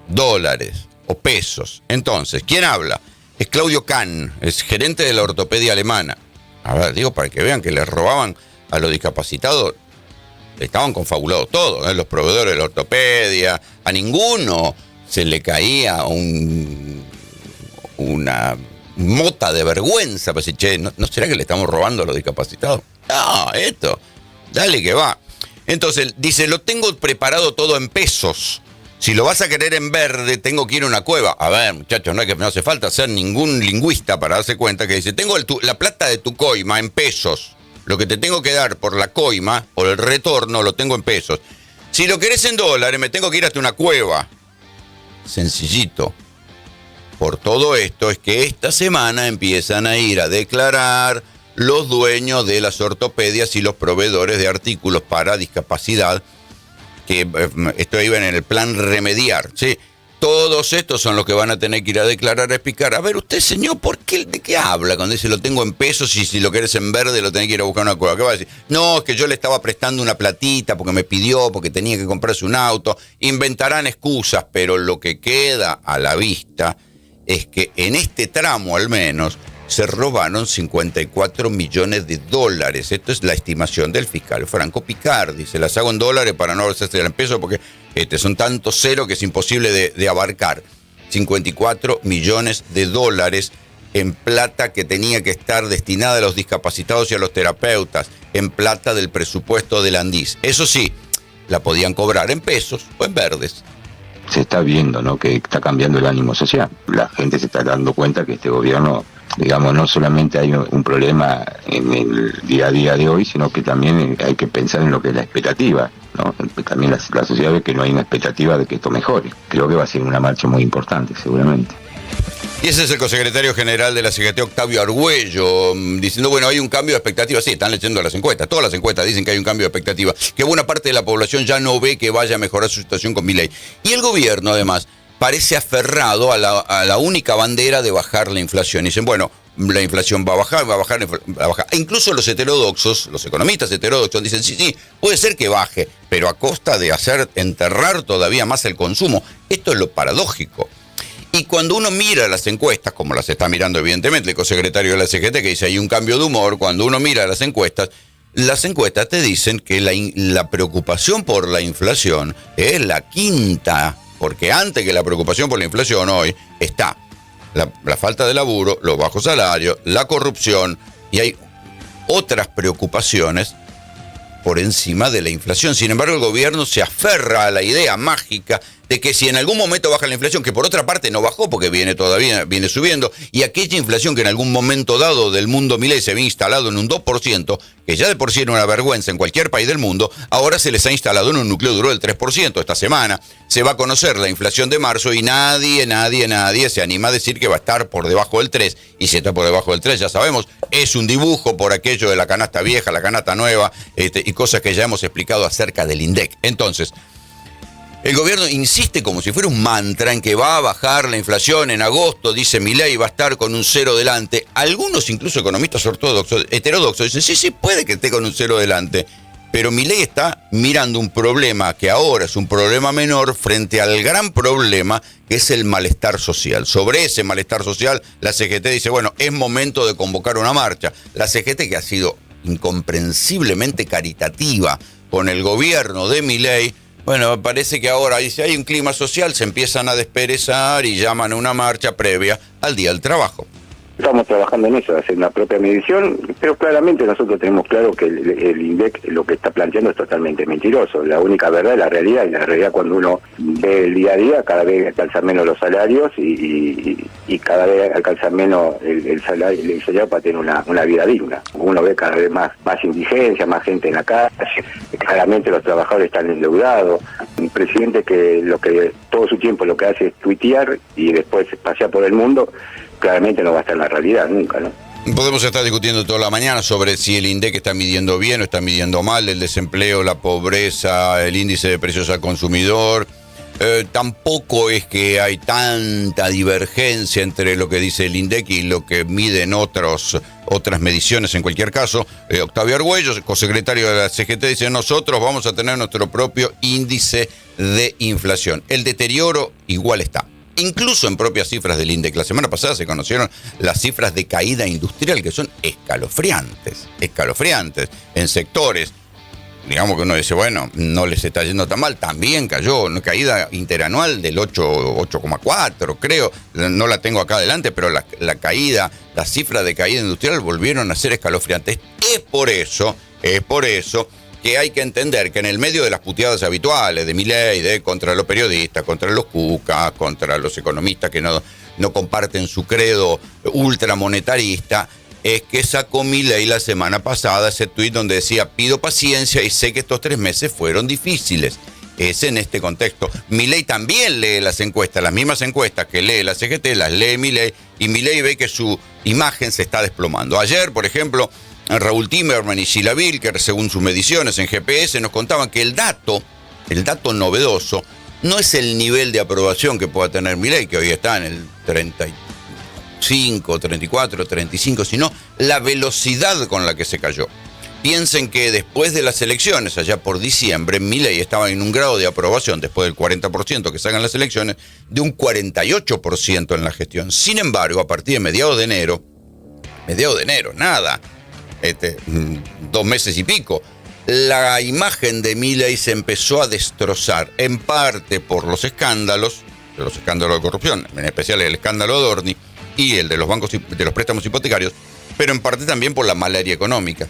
dólares o pesos. Entonces, ¿quién habla? Es Claudio Kahn, es gerente de la ortopedia alemana. A ver, digo, para que vean que les robaban a los discapacitados, estaban confabulados todos, los proveedores de la ortopedia, a ninguno se le caía una mota de vergüenza, pues, che, ¿no será que le estamos robando a los discapacitados? No, esto, dale que va. Entonces, dice, lo tengo preparado todo en pesos. Si lo vas a querer en verde, tengo que ir a una cueva. A ver, muchachos, no hace falta ser ningún lingüista para darse cuenta que dice, tengo la plata de tu coima en pesos. Lo que te tengo que dar por la coima, por el retorno, lo tengo en pesos. Si lo querés en dólares, me tengo que ir hasta una cueva. Sencillito. Por todo esto es que esta semana empiezan a ir a declarar los dueños de las ortopedias y los proveedores de artículos para discapacidad, que esto iba en el plan remediar, ¿sí? Todos estos son los que van a tener que ir a declarar, a explicar. A ver, usted, señor, ¿de qué habla cuando dice lo tengo en pesos y si lo querés en verde lo tenés que ir a buscar una cueva? ¿Qué va a decir? No, es que yo le estaba prestando una platita porque me pidió, porque tenía que comprarse un auto. Inventarán excusas, pero lo que queda a la vista es que en este tramo al menos se robaron 54 millones de dólares. Esto es la estimación del fiscal Franco Picardi. Se las hago en dólares para no hacerse en pesos porque son tantos ceros que es imposible de abarcar. 54 millones de dólares en plata que tenía que estar destinada a los discapacitados y a los terapeutas, en plata del presupuesto del Andis. Eso sí, la podían cobrar en pesos o en verdes. Se está viendo, ¿no?, que está cambiando el ánimo social. La gente se está dando cuenta que este gobierno, digamos, no solamente hay un problema en el día a día de hoy, sino que también hay que pensar en lo que es la expectativa, ¿no? También la sociedad ve que no hay una expectativa de que esto mejore. Creo que va a ser una marcha muy importante, seguramente. Y ese es el consecretario general de la CGT, Octavio Argüello, diciendo, bueno, hay un cambio de expectativa. Sí, están leyendo las encuestas. Todas las encuestas dicen que hay un cambio de expectativa, que buena parte de la población ya no ve que vaya a mejorar su situación con Milei. Y el gobierno, además, parece aferrado a la única bandera de bajar la inflación. Y dicen, bueno, la inflación va a bajar, va a bajar. E incluso los heterodoxos, los economistas heterodoxos, dicen, sí, puede ser que baje, pero a costa de hacer enterrar todavía más el consumo. Esto es lo paradójico. Y cuando uno mira las encuestas, como las está mirando evidentemente el consecretario de la CGT, que dice hay un cambio de humor, cuando uno mira las encuestas te dicen que la preocupación por la inflación es la quinta, porque antes que la preocupación por la inflación hoy está la falta de laburo, los bajos salarios, la corrupción, y hay otras preocupaciones por encima de la inflación. Sin embargo, el gobierno se aferra a la idea mágica de que si en algún momento baja la inflación, que por otra parte no bajó porque viene subiendo, y aquella inflación que en algún momento dado del mundo Milei se había instalado en un 2%, que ya de por sí era una vergüenza en cualquier país del mundo, ahora se les ha instalado en un núcleo duro del 3%. Esta semana se va a conocer la inflación de marzo y nadie se anima a decir que va a estar por debajo del 3%. Y si está por debajo del 3%, ya sabemos, es un dibujo por aquello de la canasta vieja, la canasta nueva, y cosas que ya hemos explicado acerca del INDEC. Entonces, el gobierno insiste como si fuera un mantra en que va a bajar la inflación en agosto, dice Milei, va a estar con un 0 delante. Algunos, incluso economistas heterodoxos, dicen, sí, puede que esté con un 0 delante, pero Milei está mirando un problema que ahora es un problema menor frente al gran problema que es el malestar social. Sobre ese malestar social, la CGT dice, bueno, es momento de convocar una marcha. La CGT, que ha sido incomprensiblemente caritativa con el gobierno de Milei, bueno, parece que ahora, si hay un clima social, se empiezan a desperezar y llaman a una marcha previa al Día del Trabajo. Estamos trabajando en eso, hacer una propia medición, pero claramente nosotros tenemos claro que el INDEC lo que está planteando es totalmente mentiroso. La única verdad es la realidad, y la realidad cuando uno ve el día a día, cada vez alcanzan menos los salarios y cada vez alcanzan menos el salario para tener una vida digna. Uno ve cada vez más indigencia, más gente en la calle, claramente los trabajadores están endeudados. Un presidente que todo su tiempo lo que hace es tuitear y después pasea por el mundo, claramente no va a estar en la realidad nunca, ¿no? Podemos estar discutiendo toda la mañana sobre si el INDEC está midiendo bien o está midiendo mal, el desempleo, la pobreza, el índice de precios al consumidor. Tampoco es que hay tanta divergencia entre lo que dice el INDEC y lo que miden otras mediciones. En cualquier caso, Octavio Argüello, consecretario de la CGT, dice, nosotros vamos a tener nuestro propio índice de inflación. El deterioro igual está. Incluso en propias cifras del INDEC. La semana pasada se conocieron las cifras de caída industrial, que son escalofriantes. En sectores, digamos que uno dice, bueno, no les está yendo tan mal, también cayó una caída interanual del 8,4, creo. No la tengo acá adelante, pero las cifras de caída industrial volvieron a ser escalofriantes. Es por eso que hay que entender que en el medio de las puteadas habituales de Milei, contra los periodistas, contra los cucas, contra los economistas que no comparten su credo ultramonetarista, es que sacó Milei la semana pasada ese tuit donde decía, pido paciencia y sé que estos 3 meses fueron difíciles. Es en este contexto. Milei también lee las encuestas, las mismas encuestas que lee la CGT, las lee Milei, y Milei ve que su imagen se está desplomando. Ayer, por ejemplo, Raúl Timerman y Sheila Wilker, según sus mediciones en GPS, nos contaban que el dato novedoso no es el nivel de aprobación que pueda tener Milei, que hoy está en el 35, 34, 35, sino la velocidad con la que se cayó. Piensen que después de las elecciones, allá por diciembre, Milei estaba en un grado de aprobación, después del 40% que sacan las elecciones, de un 48% en la gestión. Sin embargo, a partir de mediados de enero, nada, 2 meses y pico, la imagen de Milei se empezó a destrozar, en parte por los escándalos de corrupción, en especial el escándalo de Adorni y el de los bancos, de los préstamos hipotecarios, pero en parte también por la malaria económica.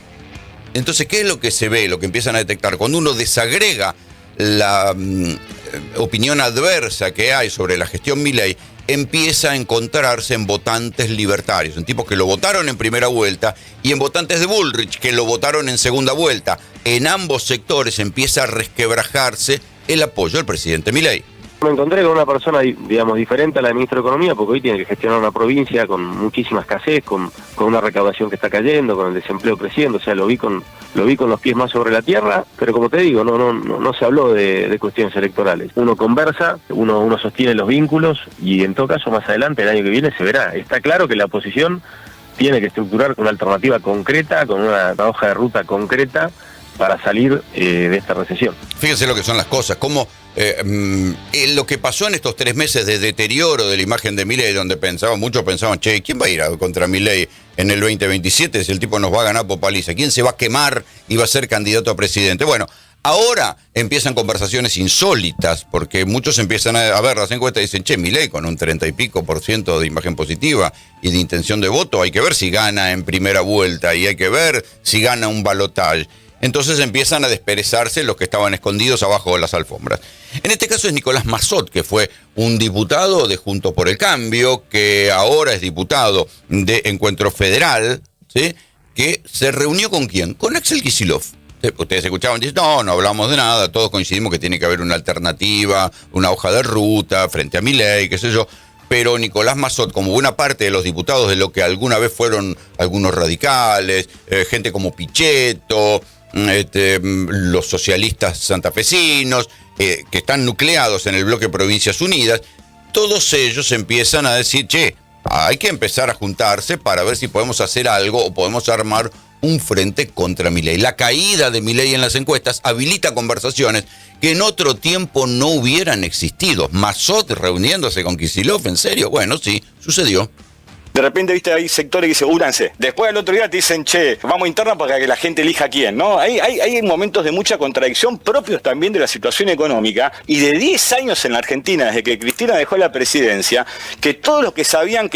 Entonces, ¿qué es lo que se ve, lo que empiezan a detectar? Cuando uno desagrega la opinión adversa que hay sobre la gestión Milei, empieza a encontrarse en votantes libertarios, en tipos que lo votaron en primera vuelta y en votantes de Bullrich que lo votaron en segunda vuelta. En ambos sectores empieza a resquebrajarse el apoyo al presidente Milei. Me encontré con una persona, digamos, diferente a la del ministro de Economía, porque hoy tiene que gestionar una provincia con muchísima escasez, con una recaudación que está cayendo, con el desempleo creciendo, o sea, lo vi con los pies más sobre la tierra, pero como te digo, no se habló de cuestiones electorales. Uno conversa, uno sostiene los vínculos y en todo caso más adelante, el año que viene, se verá. Está claro que la oposición tiene que estructurar una alternativa concreta, con una hoja de ruta concreta para salir de esta recesión. Fíjense lo que son las cosas, cómo lo que pasó en estos 3 meses de deterioro de la imagen de Milei, donde muchos pensaban, che, ¿quién va a ir contra Milei en el 2027 si el tipo nos va a ganar por paliza? ¿Quién se va a quemar y va a ser candidato a presidente? Bueno, ahora empiezan conversaciones insólitas, porque muchos empiezan a ver las encuestas y dicen, che, Milei con un 30 y pico % de imagen positiva y de intención de voto, hay que ver si gana en primera vuelta y hay que ver si gana un balotaje. Entonces empiezan a desperezarse los que estaban escondidos abajo de las alfombras. En este caso es Nicolás Massot, que fue un diputado de Juntos por el Cambio, que ahora es diputado de Encuentro Federal, ¿sí? Que se reunió ¿con quién? Con Axel Kicillof. Ustedes escuchaban y dicen, no hablamos de nada, todos coincidimos que tiene que haber una alternativa, una hoja de ruta frente a Milei, qué sé yo. Pero Nicolás Massot, como buena parte de los diputados de lo que alguna vez fueron algunos radicales, gente como Pichetto, los socialistas santafesinos, que están nucleados en el bloque Provincias Unidas, todos ellos empiezan a decir, che, hay que empezar a juntarse para ver si podemos hacer algo o podemos armar un frente contra Milei. La caída de Milei en las encuestas habilita conversaciones que en otro tiempo no hubieran existido. Massot reuniéndose con Kicillof, ¿en serio? Bueno, sí, sucedió. De repente, viste, hay sectores que dicen, únanse. Después al otro día te dicen, che, vamos a interna para que la gente elija a quién, ¿no? Hay momentos de mucha contradicción propios también de la situación económica. Y de 10 años en la Argentina, desde que Cristina dejó la presidencia, que todos los que sabían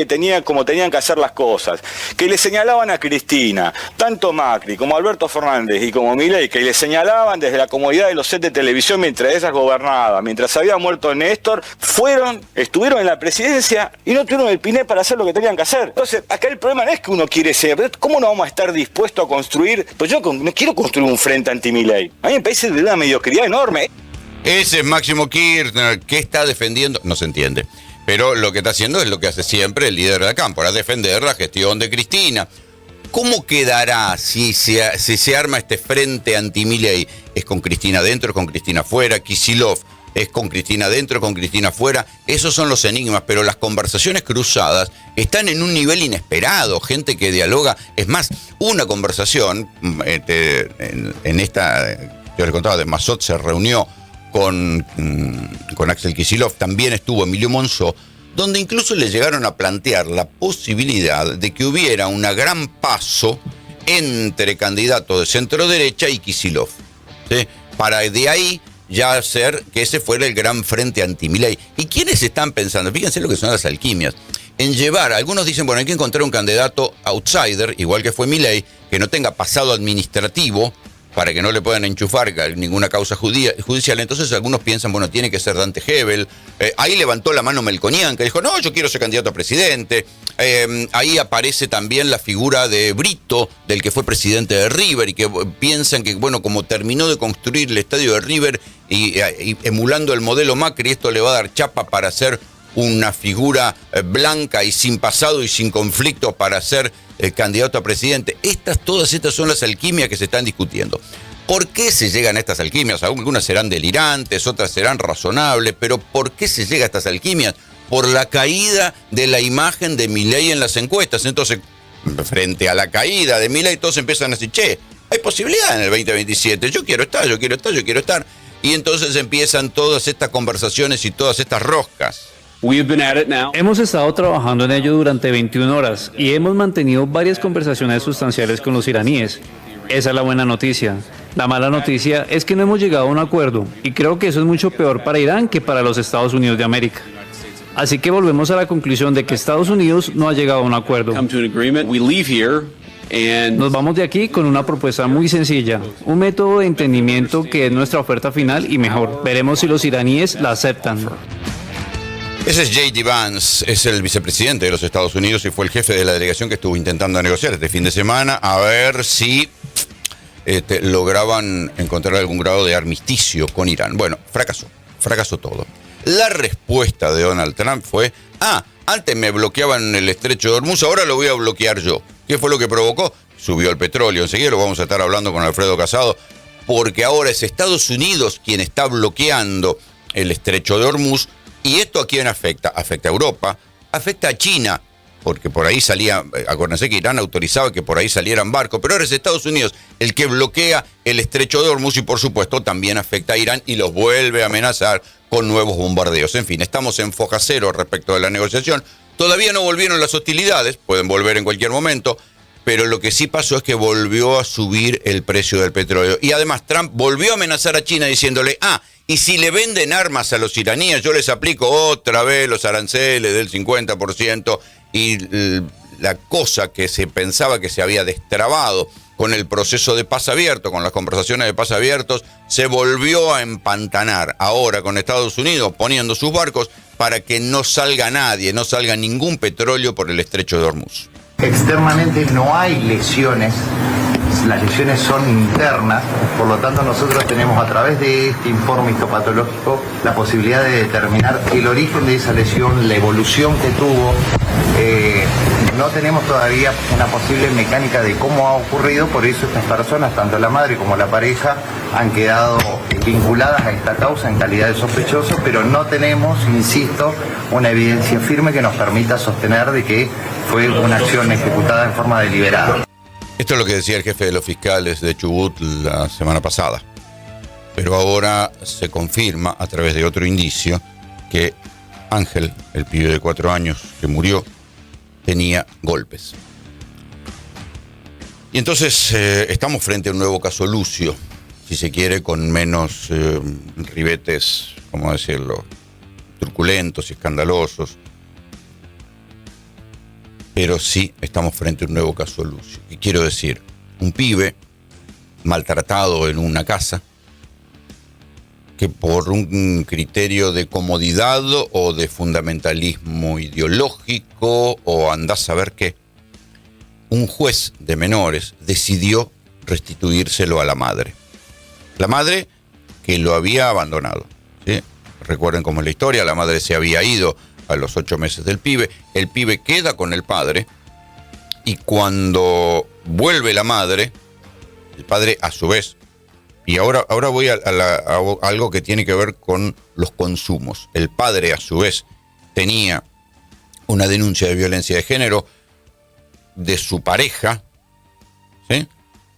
cómo tenían que hacer las cosas, que le señalaban a Cristina, tanto Macri como Alberto Fernández y como Milei, que le señalaban desde la comodidad de los sets de televisión mientras ellas gobernaban, mientras había muerto Néstor, estuvieron en la presidencia y no tuvieron el piné para hacer lo que tenían que hacer. Entonces, acá el problema no es que uno quiere ser, ¿cómo no vamos a estar dispuestos a construir? Pues yo no quiero construir un frente anti-Milei. A mí me parece de una mediocridad enorme. Ese es Máximo Kirchner. ¿Qué está defendiendo? No se entiende. Pero lo que está haciendo es lo que hace siempre el líder de la Cámpora, defender la gestión de Cristina. ¿Cómo quedará si se arma este frente anti-Milei? ¿Es con Cristina adentro, es con Cristina afuera? Kicillof es con Cristina adentro, con Cristina afuera. Esos son los enigmas, pero las conversaciones cruzadas están en un nivel inesperado, gente que dialoga. Es más, una conversación, en esta, yo les contaba, de Massot se reunió con Axel Kicillof, también estuvo Emilio Monzó, donde incluso le llegaron a plantear la posibilidad de que hubiera una gran paso entre candidatos de centro derecha y Kicillof, ¿sí? Para de ahí ya hacer que ese fuera el gran frente anti-Milei. ¿Y quiénes están pensando? Fíjense lo que son las alquimias. En llevar, algunos dicen, bueno, hay que encontrar un candidato outsider, igual que fue Milei, que no tenga pasado administrativo, para que no le puedan enchufar ninguna causa judicial. Entonces algunos piensan, bueno, tiene que ser Dante Hebel. Ahí levantó la mano Melconian, que dijo, no, yo quiero ser candidato a presidente. Ahí aparece también la figura de Brito, del que fue presidente de River, y que piensan que, bueno, como terminó de construir el estadio de River y emulando el modelo Macri, esto le va a dar chapa para ser una figura blanca y sin pasado y sin conflicto para ser candidato a presidente. Todas estas son las alquimias que se están discutiendo. ¿Por qué se llegan a estas alquimias? Algunas serán delirantes, otras serán razonables, pero ¿por qué se llega a estas alquimias? Por la caída de la imagen de Milei en las encuestas. Entonces, frente a la caída de Milei, todos empiezan a decir, che, hay posibilidad en el 2027, yo quiero estar. Y entonces empiezan todas estas conversaciones y todas estas roscas. Hemos estado trabajando en ello durante 21 horas y hemos mantenido varias conversaciones sustanciales con los iraníes. Esa es la buena noticia. La mala noticia es que no hemos llegado a un acuerdo y creo que eso es mucho peor para Irán que para los Estados Unidos de América. Así que volvemos a la conclusión de que Estados Unidos no ha llegado a un acuerdo. Nos vamos de aquí con una propuesta muy sencilla, un método de entendimiento que es nuestra oferta final y mejor. Veremos si los iraníes la aceptan. Ese es J.D. Vance, es el vicepresidente de los Estados Unidos y fue el jefe de la delegación que estuvo intentando negociar este fin de semana a ver si lograban encontrar algún grado de armisticio con Irán. Bueno, fracasó todo. La respuesta de Donald Trump fue, antes me bloqueaban en el estrecho de Hormuz, ahora lo voy a bloquear yo. ¿Qué fue lo que provocó? Subió el petróleo. Enseguida lo vamos a estar hablando con Alfredo Casado, porque ahora es Estados Unidos quien está bloqueando el estrecho de Hormuz. ¿Y esto a quién afecta? Afecta a Europa, afecta a China, porque por ahí salía, acuérdense que Irán autorizaba que por ahí salieran barcos, pero ahora es Estados Unidos el que bloquea el estrecho de Hormuz y por supuesto también afecta a Irán y los vuelve a amenazar con nuevos bombardeos. En fin, estamos en foja cero respecto de la negociación. Todavía no volvieron las hostilidades, pueden volver en cualquier momento, pero lo que sí pasó es que volvió a subir el precio del petróleo. Y además Trump volvió a amenazar a China diciéndole, y si le venden armas a los iraníes, yo les aplico otra vez los aranceles del 50%, y la cosa que se pensaba que se había destrabado con el proceso de paz abierto, con las conversaciones de paz abiertos, se volvió a empantanar ahora con Estados Unidos poniendo sus barcos para que no salga nadie, no salga ningún petróleo por el estrecho de Hormuz. Externamente no hay lesiones, las lesiones son internas, por lo tanto nosotros tenemos a través de este informe histopatológico la posibilidad de determinar el origen de esa lesión, la evolución que tuvo. No tenemos todavía una posible mecánica de cómo ha ocurrido, por eso estas personas, tanto la madre como la pareja, han quedado vinculadas a esta causa en calidad de sospechosos, pero no tenemos, insisto, una evidencia firme que nos permita sostener de que fue una acción ejecutada en forma deliberada. Esto es lo que decía el jefe de los fiscales de Chubut la semana pasada. Pero ahora se confirma a través de otro indicio que Ángel, el pibe de 4 años que murió, tenía golpes. Y entonces estamos frente a un nuevo caso Lucio, si se quiere, con menos ribetes, ¿cómo decirlo?, truculentos y escandalosos. Pero sí estamos frente a un nuevo caso Lucio. Y quiero decir, un pibe maltratado en una casa, que por un criterio de comodidad o de fundamentalismo ideológico o andás a ver qué, un juez de menores decidió restituírselo a la madre. La madre que lo había abandonado, ¿sí? Recuerden cómo es la historia, la madre se había ido a los 8 meses del pibe, el pibe queda con el padre y cuando vuelve la madre, el padre a su vez, y ahora voy a algo que tiene que ver con los consumos. El padre a su vez tenía una denuncia de violencia de género de su pareja, ¿sí?,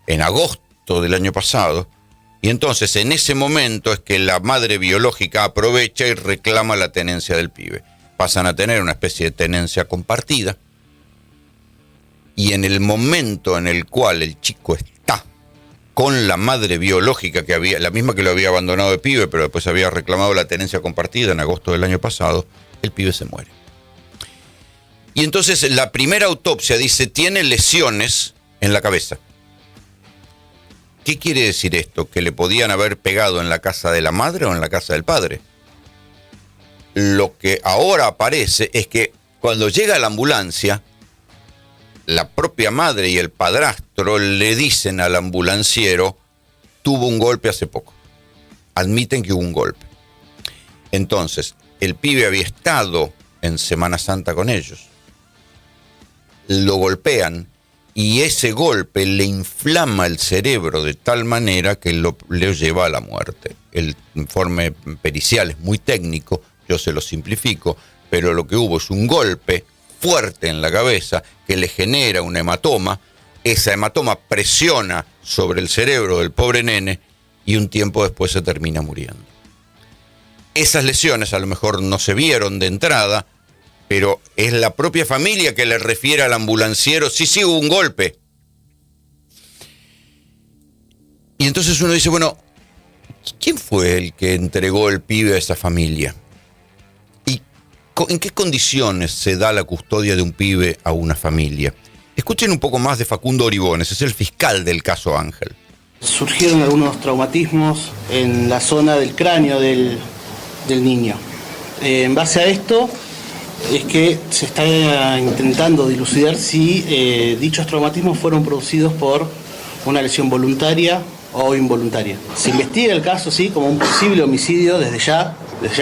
en agosto del año pasado, y entonces en ese momento es que la madre biológica aprovecha y reclama la tenencia del pibe. Pasan a tener una especie de tenencia compartida, y en el momento en el cual el chico está con la madre biológica, que había, la misma que lo había abandonado de pibe, pero después había reclamado la tenencia compartida en agosto del año pasado, el pibe se muere. Y entonces la primera autopsia dice, tiene lesiones en la cabeza. ¿Qué quiere decir esto? ¿Que le podían haber pegado en la casa de la madre o en la casa del padre? Lo que ahora aparece es que cuando llega la ambulancia, la propia madre y el padrastro le dicen al ambulanciero, tuvo un golpe hace poco. Admiten que hubo un golpe. Entonces, el pibe había estado en Semana Santa con ellos. Lo golpean y ese golpe le inflama el cerebro de tal manera que le lleva a la muerte. El informe pericial es muy técnico, yo se lo simplifico, pero lo que hubo es un golpe fuerte en la cabeza que le genera un hematoma. Esa hematoma presiona sobre el cerebro del pobre nene y un tiempo después se termina muriendo. Esas lesiones a lo mejor no se vieron de entrada, pero es la propia familia que le refiere al ambulanciero, sí, hubo un golpe. Y entonces uno dice, bueno, ¿quién fue el que entregó el pibe a esa familia? ¿Y en qué condiciones se da la custodia de un pibe a una familia? Escuchen un poco más de Facundo Oribones, es el fiscal del caso Ángel. Surgieron algunos traumatismos en la zona del cráneo del niño. En base a esto es que se está intentando dilucidar si dichos traumatismos fueron producidos por una lesión voluntaria o involuntaria. Se investiga el caso, sí, como un posible homicidio desde ya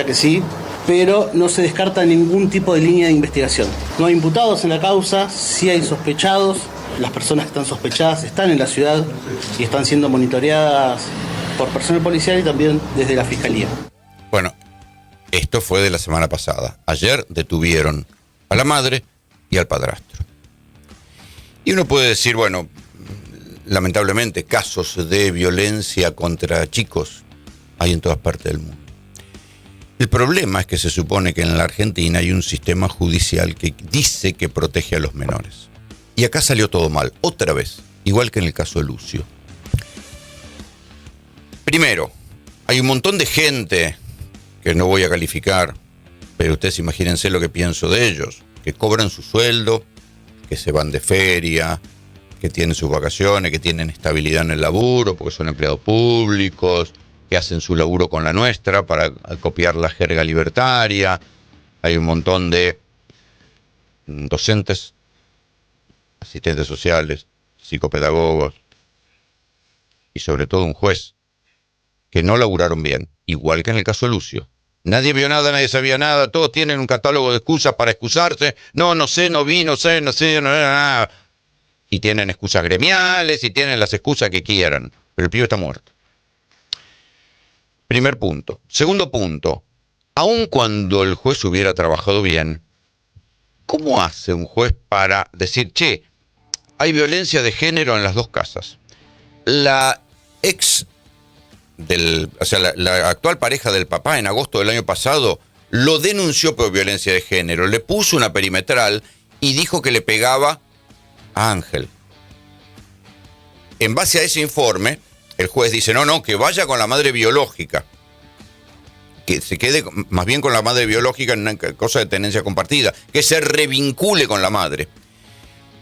que sí, pero no se descarta ningún tipo de línea de investigación. No hay imputados en la causa, sí hay sospechados. Las personas que están sospechadas están en la ciudad y están siendo monitoreadas por personal policial y también desde la Fiscalía. Bueno, esto fue de la semana pasada. Ayer detuvieron a la madre y al padrastro. Y uno puede decir, bueno, lamentablemente casos de violencia contra chicos hay en todas partes del mundo. El problema es que se supone que en la Argentina hay un sistema judicial que dice que protege a los menores. Y acá salió todo mal, otra vez, igual que en el caso de Lucio. Primero, hay un montón de gente que no voy a calificar, pero ustedes imagínense lo que pienso de ellos, que cobran su sueldo, que se van de feria, que tienen sus vacaciones, que tienen estabilidad en el laburo, porque son empleados públicos, que hacen su laburo con la nuestra para copiar la jerga libertaria. Hay un montón de docentes, asistentes sociales, psicopedagogos y sobre todo un juez que no laburaron bien, igual que en el caso de Lucio. Nadie vio nada, nadie sabía nada, todos tienen un catálogo de excusas para excusarse. No sé, no vi, no sé, nada. Y tienen excusas gremiales y tienen las excusas que quieran, pero el pibe está muerto. Primer punto. Segundo punto, aun cuando el juez hubiera trabajado bien, ¿cómo hace un juez para decir, che, hay violencia de género en las dos casas? La actual pareja del papá en agosto del año pasado lo denunció por violencia de género, le puso una perimetral y dijo que le pegaba a Ángel. En base a ese informe, el juez dice, no, que vaya con la madre biológica, que se quede más bien con la madre biológica en una cosa de tenencia compartida, que se revincule con la madre.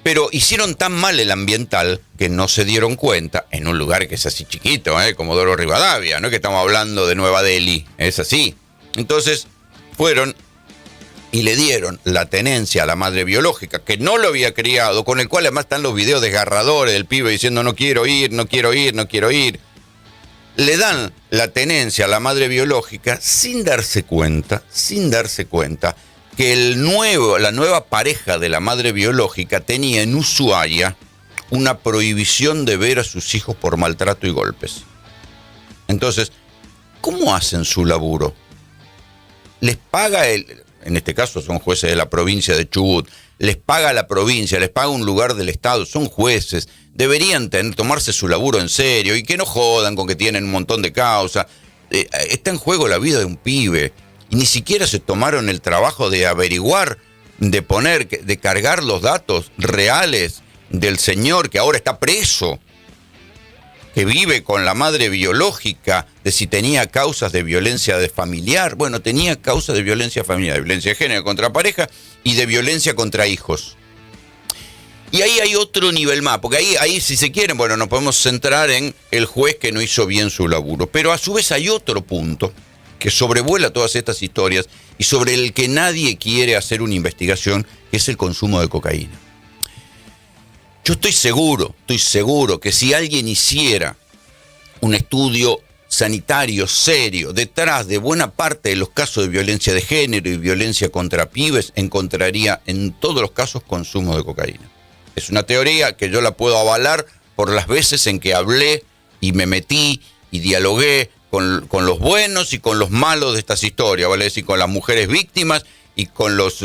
Pero hicieron tan mal el ambiental que no se dieron cuenta, en un lugar que es así chiquito, Comodoro Rivadavia, no es que estamos hablando de Nueva Delhi, es así. Entonces fueron y le dieron la tenencia a la madre biológica, que no lo había criado, con el cual además están los videos desgarradores del pibe diciendo no quiero ir. Le dan la tenencia a la madre biológica sin darse cuenta que la nueva pareja de la madre biológica tenía en Ushuaia una prohibición de ver a sus hijos por maltrato y golpes. Entonces, ¿cómo hacen su laburo? Les paga en este caso son jueces de la provincia de Chubut, les paga la provincia, les paga un lugar del Estado, son jueces, deberían tomarse su laburo en serio y que no jodan con que tienen un montón de causas. Está en juego la vida de un pibe. Y ni siquiera se tomaron el trabajo de averiguar, de cargar los datos reales del señor que ahora está preso, que vive con la madre biológica, de si tenía causas de violencia familiar. Bueno, tenía causas de violencia familiar, de violencia de género contra pareja y de violencia contra hijos. Y ahí hay otro nivel más, porque ahí si se quieren, bueno, nos podemos centrar en el juez que no hizo bien su laburo. Pero a su vez hay otro punto que sobrevuela todas estas historias y sobre el que nadie quiere hacer una investigación, que es el consumo de cocaína. Yo estoy seguro que si alguien hiciera un estudio sanitario serio detrás de buena parte de los casos de violencia de género y violencia contra pibes, encontraría en todos los casos consumo de cocaína. Es una teoría que yo la puedo avalar por las veces en que hablé y me metí y dialogué con los buenos y con los malos de estas historias, ¿vale? Es decir, con las mujeres víctimas y con los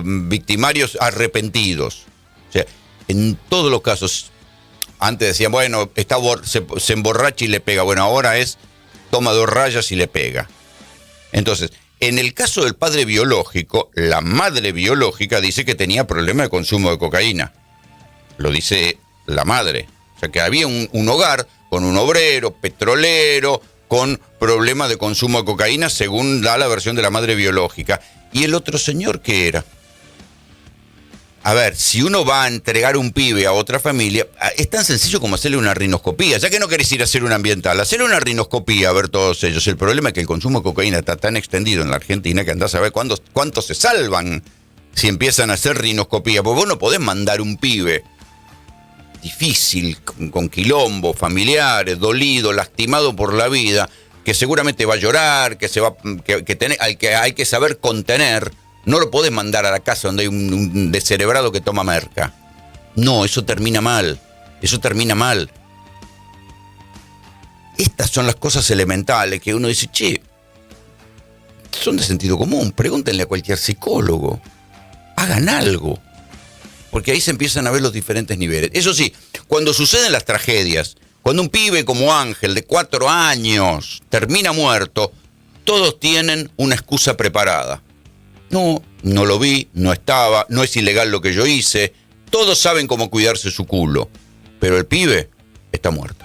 victimarios arrepentidos. O sea, en todos los casos, antes decían, bueno, se emborracha y le pega. Bueno, ahora es, toma 2 rayas y le pega. Entonces, en el caso del padre biológico, la madre biológica dice que tenía problema de consumo de cocaína. Lo dice la madre. O sea, que había un hogar con un obrero, petrolero, con problemas de consumo de cocaína, según da la versión de la madre biológica. ¿Y el otro señor qué era? A ver, si uno va a entregar un pibe a otra familia, es tan sencillo como hacerle una rinoscopía. Ya que no querés ir a hacer una ambiental, hacerle una rinoscopía a ver todos ellos. El problema es que el consumo de cocaína está tan extendido en la Argentina que andás a ver cuántos se salvan si empiezan a hacer rinoscopía. Porque vos no podés mandar un pibe difícil, con quilombo, familiares, dolido, lastimado por la vida, que seguramente va a llorar, al que hay que saber contener. No lo podés mandar a la casa donde hay un descerebrado que toma merca. No, eso termina mal. Eso termina mal. Estas son las cosas elementales que uno dice, che, son de sentido común. Pregúntenle a cualquier psicólogo. Hagan algo. Porque ahí se empiezan a ver los diferentes niveles. Eso sí, cuando suceden las tragedias, cuando un pibe como Ángel, de 4 años, termina muerto, todos tienen una excusa preparada. No lo vi, no estaba, no es ilegal lo que yo hice. Todos saben cómo cuidarse su culo. Pero el pibe está muerto.